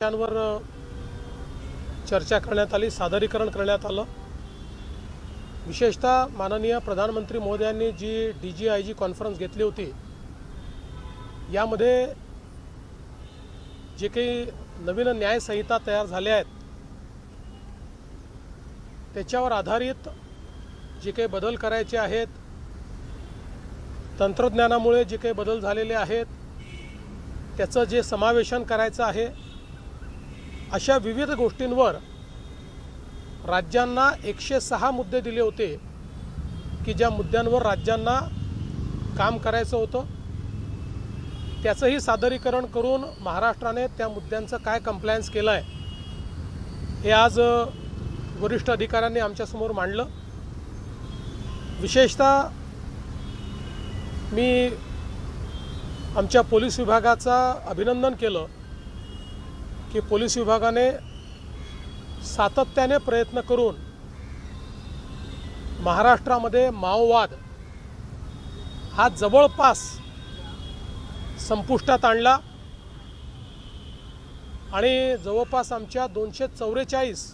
त्यांवर चर्चा करण्यात आली, सादरीकरण करण्यात आलं। विशेषतः माननीय प्रधानमंत्री महोदयांनी जी DGIG कॉन्फरन्स घेतली होती, यामध्ये जे काही नवीन न्याय संहिता तयार झाल्या आहेत त्याच्यावर आधारित जे काही बदल करायचे आहेत, तंत्रज्ञानामुळे जे काही बदल झालेले आहेत त्याचं जे समावेशन करायचं आहे, अशा विविध गोष्टींवर राज्यांना 106 मुद्दे दिले होते की ज्या मुद्द्यांवर राज्यांना काम करायचं होतं, त्याचंही सादरीकरण करून महाराष्ट्राने त्या मुद्द्यांचं काय कंप्लायन्स केलं आहे हे आज वरिष्ठ अधिकाऱ्यांनी आमच्यासमोर मांडलं। विशेषतः मी आमच्या पोलीस विभागाचा अभिनंदन केलं की पोलीस विभागाने सातत्याने प्रयत्न करून महाराष्ट्रामध्ये माओवाद हा जवळपास संपुष्टात आणला आणि जवळपास आमच्या 244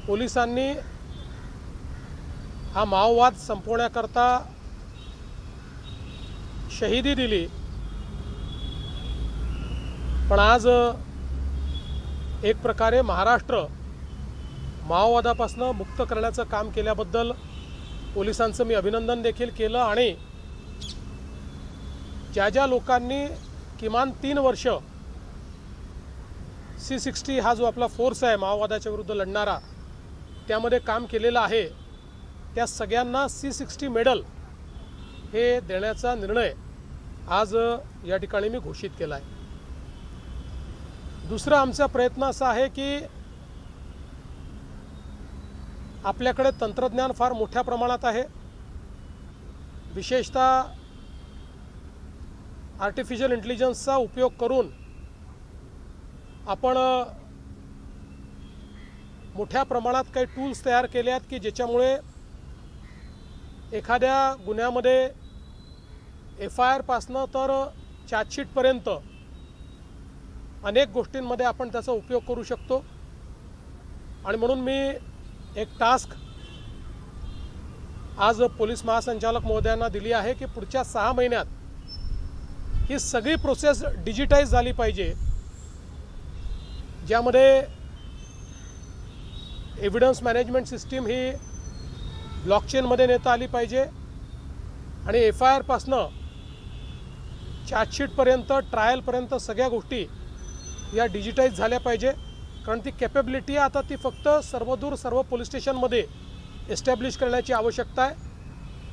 पोलिसांनी हा माओवाद संपवण्याकरता शहीदी दिली। पण आज एक प्रकारे महाराष्ट्र माओवादापासून मुक्त करण्याचं काम केल्याबद्दल पोलिसांचं मी अभिनंदन देखील केलं। आणि ज्या ज्या लोकांनी किमान 3 वर्ष C60 हा जो आपला फोर्स आहे माओवादाच्या विरुद्ध लढणारा, त्यामध्ये काम केलेलं आहे, त्या सगळ्यांना C60 मेडल हे देण्याचा निर्णय आज या ठिकाणी मी घोषित केला आहे। दुसरा आमचा प्रयत्न असा आहे की आपल्याकडे तंत्रज्ञान फार मोठ्या प्रमाणात आहे, विशेषतः आर्टिफिशियल इंटेलिजन्सचा उपयोग करून आपण मोठ्या प्रमाणात काही टूल्स तयार केले आहेत की ज्याच्यामुळे एखाद्या गुन्ह्यामध्ये FIR पासनं तर चार्जशीटपर्यंत अनेक गोष्टींमध्ये आपण त्याचा उपयोग करू शकतो। आणि म्हणून मी एक टास्क आज पोलीस महासंचालक महोदयांना दिली आहे की पुढच्या 6 महिन्यात ही सगळी प्रोसेस डिजिटाइज झाली पाहिजे, ज्यामध्ये एव्हिडन्स मॅनेजमेंट सिस्टीम ही ब्लॉकचेनमध्ये नेता आली पाहिजे आणि FIR पासनं चार्जशीटपर्यंत ट्रायलपर्यंत सगळ्या गोष्टी या डिजिटाइज झाल्या पाहिजे। कारण ती कॅपेबिलिटी आता ती फक्त सर्वदूर सर्व पोलीस स्टेशनमध्ये एस्टॅब्लिश करण्याची आवश्यकता आहे,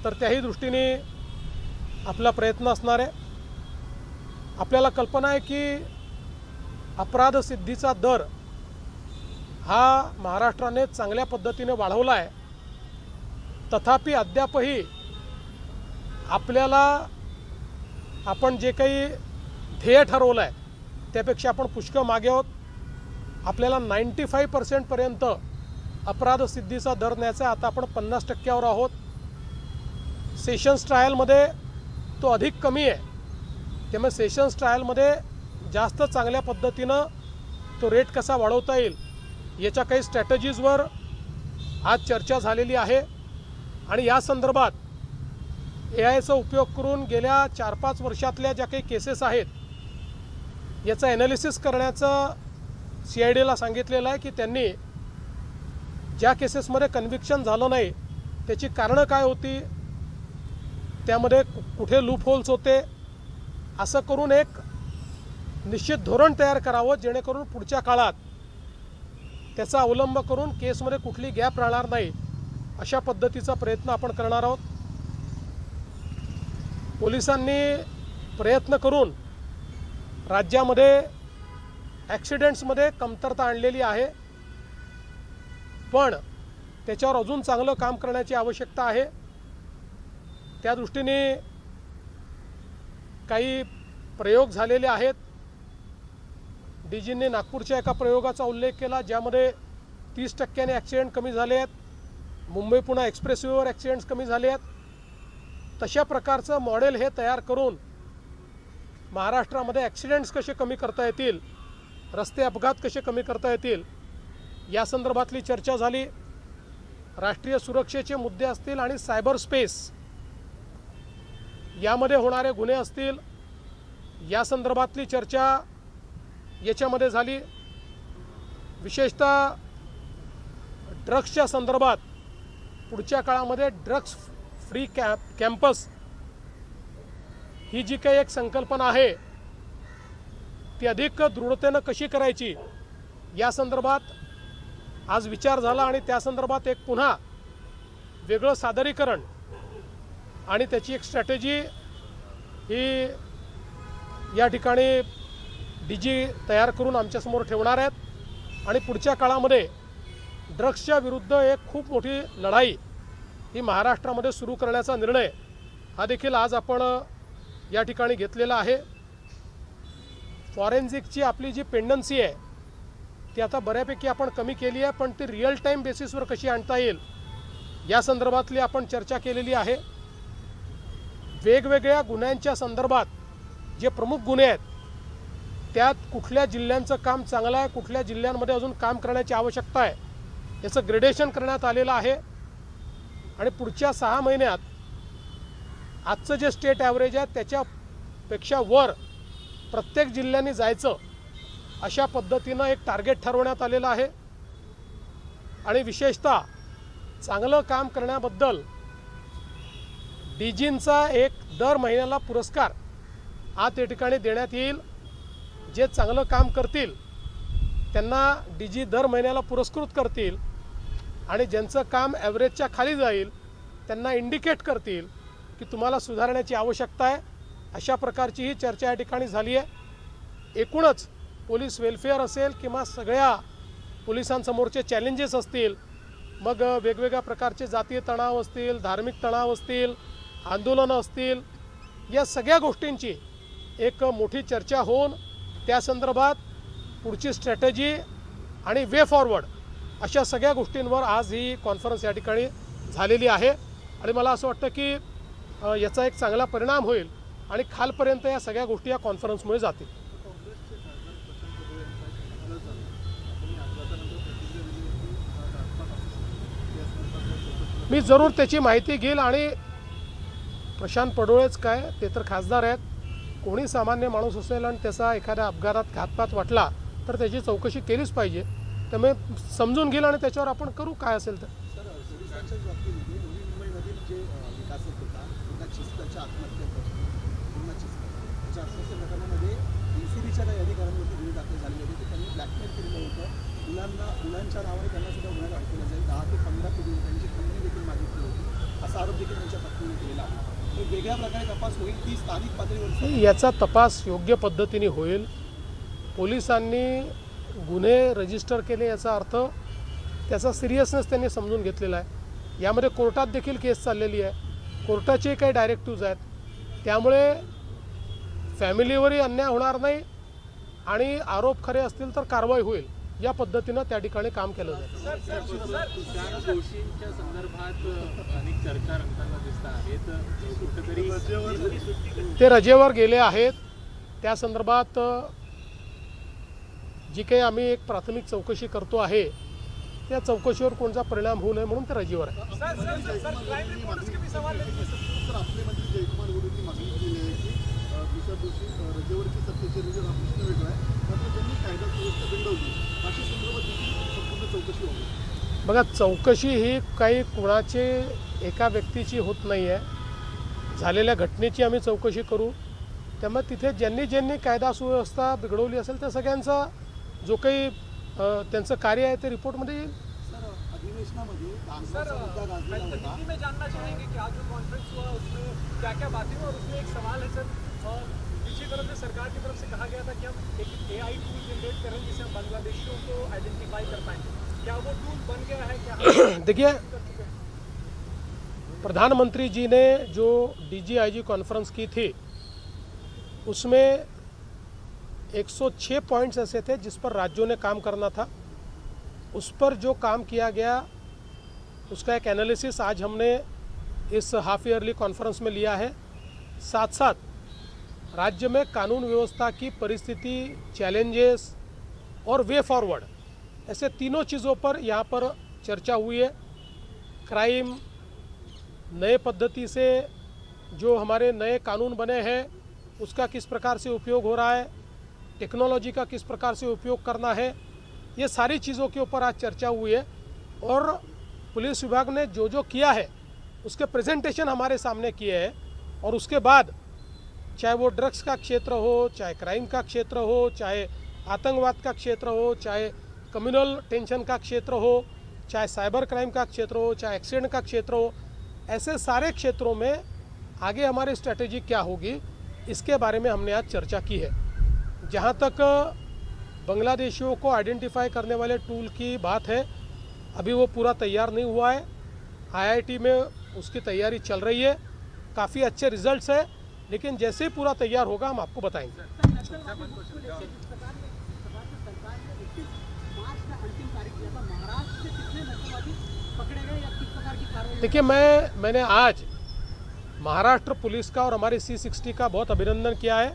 तर त्याही दृष्टीने आपला प्रयत्न असणार आहे। आपल्याला कल्पना आहे की अपराध सिद्धीचा दर हा महाराष्ट्राने चांगल्या पद्धतीने वाढवला आहे, तथापि अद्यापही आपल्याला आपण जे काही ध्येय ठरवलं आहे त्यापेक्षा आपण पुष्कळ मागे आहोत। आपल्याला 95% पर्यंत अपराध सिद्धीचा दर न्यायचा आहे, आता आपण 50% आहोत। सेशन्स ट्रायलमध्ये तो अधिक कमी आहे, त्यामुळे सेशन्स ट्रायलमध्ये जास्त चांगल्या पद्धतीनं तो रेट कसा वाढवता येईल याच्या काही स्ट्रॅटेजीजवर आज चर्चा झालेली आहे। आणि या संदर्भात AIचा उपयोग करून गेल्या 4-5 वर्षातल्या ज्या काही केसेस आहेत याचं ॲनालिसिस करण्याचं CIDला सांगितलेलं आहे की त्यांनी ज्या केसेसमध्ये कन्व्हिक्शन झालं नाही त्याची कारणं काय होती, त्यामध्ये कुठे लूप होल्स होते, असं करून एक निश्चित धोरण तयार करावं जेणेकरून पुढच्या काळात त्याचा अवलंब करून केसमध्ये कुठली गॅप राहणार नाही, अशा पद्धतीचा प्रयत्न आपण करणार आहोत। पोलिसांनी प्रयत्न करून राज्यामध्ये ॲक्सिडेंट्समध्ये कमतरता आणलेली आहे, पण त्याच्यावर अजून चांगलं काम करण्याची आवश्यकता आहे। त्या दृष्टीने काही प्रयोग झालेले आहेत। DGंनी नागपूरच्या एका प्रयोगाचा उल्लेख केला ज्यामध्ये 30% ॲक्सिडेंट कमी झाले आहेत, मुंबई पुणे एक्सप्रेसवेवर ॲक्सिडेंट्स कमी झाले आहेत। तशा प्रकारचं मॉडेल हे तयार करून महाराष्ट्रामध्ये ॲक्सिडेंट्स कसे कमी करता येतील, रस्ते अपघात कसे कमी करता येतील या संदर्भातली चर्चा झाली। राष्ट्रीय सुरक्षेचे मुद्दे असतील आणि सायबर स्पेस यामध्ये होणारे गुन्हे असतील या संदर्भातली चर्चा याच्यामध्ये झाली। विशेषतः ड्रग्सच्या संदर्भात पुढच्या काळामध्ये ड्रग्स फ्री कॅम्पस ही जी काही एक संकल्पना आहे ती अधिक दृढतेनं कशी करायची या संदर्भात आज विचार झाला आणि त्या संदर्भात एक पुन्हा वेगळं सादरीकरण आणि त्याची एक स्ट्रॅटेजी ही या ठिकाणी डीजी तयार करून आमच्यासमोर ठेवणार आहेत आणि पुढच्या काळामध्ये ड्रग्सच्या विरुद्ध एक खूप मोठी लढाई ही महाराष्ट्रामध्ये सुरू करण्याचा निर्णय हा देखील आज आपण या ठिकाणी घेतलेला आहे। फॉरेन्सिकची आपली जी पेंडन्सी आहे ती आता बऱ्यापैकी आपण कमी केली आहे, पण ती रिअल टाईम बेसिसवर कशी आणता येईल या संदर्भातली आपण चर्चा केलेली आहे। वेगवेगळ्या गुन्ह्यांच्या संदर्भात जे प्रमुख गुन्हे आहेत त्यात कुठल्या जिल्ह्यांचं काम चांगलं आहे, कुठल्या जिल्ह्यांमध्ये अजून काम करण्याची आवश्यकता आहे याचं ग्रेडेशन करण्यात आलेलं आहे आणि पुढच्या 6 महिन्यात आजचं जे स्टेट ॲव्हरेज आहे त्याच्यापेक्षा वर प्रत्येक जिल्ह्यांनी जायचं अशा पद्धतीनं एक टार्गेट ठरवण्यात आलेलं आहे आणि विशेषतः चांगलं काम करण्याबद्दल डीजींचा एक दर महिन्याला पुरस्कार आज त्या ठिकाणी देण्यात येईल। जे चांगलं काम करतील त्यांना डीजी दर महिन्याला पुरस्कृत करतील आणि ज्यांचं काम ॲव्हरेजच्या खाली जाईल त्यांना इंडिकेट करतील की तुम्हाला सुधारण्याची आवश्यकता आहे। अशा प्रकारची ही चर्चा या ठिकाणी झाली आहे। एकूणच पोलीस वेलफेअर असेल किंवा सगळ्या पोलिसांसमोरचे चॅलेंजेस असतील, मग वेगवेगळ्या प्रकारचे जातीय तणाव असतील, धार्मिक तणाव असतील, आंदोलनं असतील, या सगळ्या गोष्टींची एक मोठी चर्चा होऊन त्या संदर्भात पुढची स्ट्रॅटेजी आणि वे फॉरवर्ड अशा सगळ्या गोष्टींवर आज ही कॉन्फरन्स या ठिकाणी झालेली आहे आणि मला असं वाटतं की याचा एक चांगला परिणाम होईल आणि खालपर्यंत या सगळ्या गोष्टी या कॉन्फरन्समुळे जातील। मी जरूर त्याची माहिती घेईल आणि प्रशांत पडोळेच काय ते तर खासदार आहेत, कोणी सामान्य माणूस असेल आणि त्याचा एखाद्या अपघातात घातपात वाटला तर त्याची चौकशी केलीच पाहिजे, त्यामुळे समजून घेईल आणि त्याच्यावर आपण करू काय असेल तर। मुलांच्या नावाने त्यांना सुद्धा गुन्ह्यात अडकवलं जाईल, 10 ते 15 कोटी रुपयांची खंडणी देखील मागितली होती असा आरोप देखील त्यांच्या पत्नीने केलेला आहे। वेगळ्या प्रकारे तपास होईल ती स्थानिक पातळीवर याचा तपास योग्य पद्धतीने होईल। पोलिसांनी गुन्हे रजिस्टर केले याचा अर्थ त्याचा सिरियसनेस त्यांनी समजून घेतलेला आहे। यामध्ये कोर्टात देखील केस चाललेली आहे, कोर्टाचे काही डायरेक्टिव्ज आहेत, त्यामुळे फॅमिलीवरही अन्याय होणार नाही आणि आरोप खरे असतील तर कारवाई होईल या पद्धतीनं त्या ठिकाणी काम केलं जाईल। दोषींच्या संदर्भात अनेक चर्चा रंगताना दिसत आहेत, कुठेतरी ते रजेवर गेले आहेत, त्या संदर्भात जी काही आम्ही एक प्राथमिक चौकशी करतो आहे त्या चौकशीवर कोणता परिणाम होऊ नये म्हणून ते रजेवर आहे। बघा, चौकशी ही काही कोणाची एका व्यक्तीची होत नाही आहे, झालेल्या घटनेची आम्ही चौकशी करू। त्यामुळे तिथे ज्यांनी ज्यांनी कायदा सुव्यवस्था बिघडवली असेल त्या सगळ्यांचा जो काही त्यांचं कार्य आहे ते रिपोर्टमध्ये येईल। मैं जानना चाहेंगे कि आज जो कॉन्फ्रेंस हुआ उसमें क्या क्या बातें हुई और उसमें एक सवाल है सर, दूसरी तरफ से सरकार की तरफ से कहा गया था कि हम एक AI टूल जनरेट करें जिससे हम बांग्लादेशियों को आइडेंटिफाई कर पाएंगे, क्या वो टूल बन गया है? क्या देखिए, प्रधानमंत्री जी ने जो DGIG कॉन्फ्रेंस की थी उसमें 106 पॉइंट्स ऐसे थे जिस पर राज्यों ने काम करना था। उस पर जो काम किया गया उसका एक एनालिसिस आज हमने इस हाफ ईयरली कॉन्फ्रेंस में लिया है। साथ साथ राज्य में कानून व्यवस्था की परिस्थिति, चैलेंजेस और वे फॉरवर्ड, ऐसे तीनों चीज़ों पर यहाँ पर चर्चा हुई है। क्राइम, नए पद्धति से जो हमारे नए कानून बने हैं उसका किस प्रकार से उपयोग हो रहा है, टेक्नोलॉजी का किस प्रकार से उपयोग करना है, ये सारी चीज़ों के ऊपर आज चर्चा हुई है। और पुलिस विभाग ने जो जो किया है उसके प्रेजेंटेशन हमारे सामने किए हैं। और उसके बाद चाहे वो ड्रग्स का क्षेत्र हो, चाहे क्राइम का क्षेत्र हो, चाहे आतंकवाद का क्षेत्र हो, चाहे कम्युनल टेंशन का क्षेत्र हो, चाहे साइबर क्राइम का क्षेत्र हो, चाहे एक्सीडेंट का क्षेत्र हो, ऐसे सारे क्षेत्रों में आगे हमारी स्ट्रैटेजी क्या होगी इसके बारे में हमने आज चर्चा की है। जहाँ तक बांग्लादेशियों को आइडेंटिफाई करने वाले टूल की बात है, अभी वो पूरा तैयार नहीं हुआ है। आईआईटी में उसकी तैयारी चल रही है, काफ़ी अच्छे रिजल्ट्स है, लेकिन जैसे ही पूरा तैयार होगा हम आपको बताएंगे। देखिए, मैंने आज महाराष्ट्र पुलिस का और हमारी C60 का बहुत अभिनंदन किया है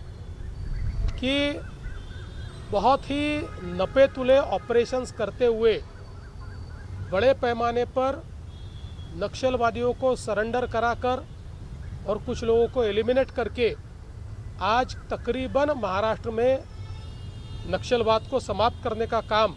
कि बहुत ही नपे तुले ऑपरेशंस करते हुए बड़े पैमाने पर नक्सलवादियों को सरेंडर कराकर और कुछ लोगों को एलिमिनेट करके आज तकरीबन महाराष्ट्र में नक्सलवाद को समाप्त करने का काम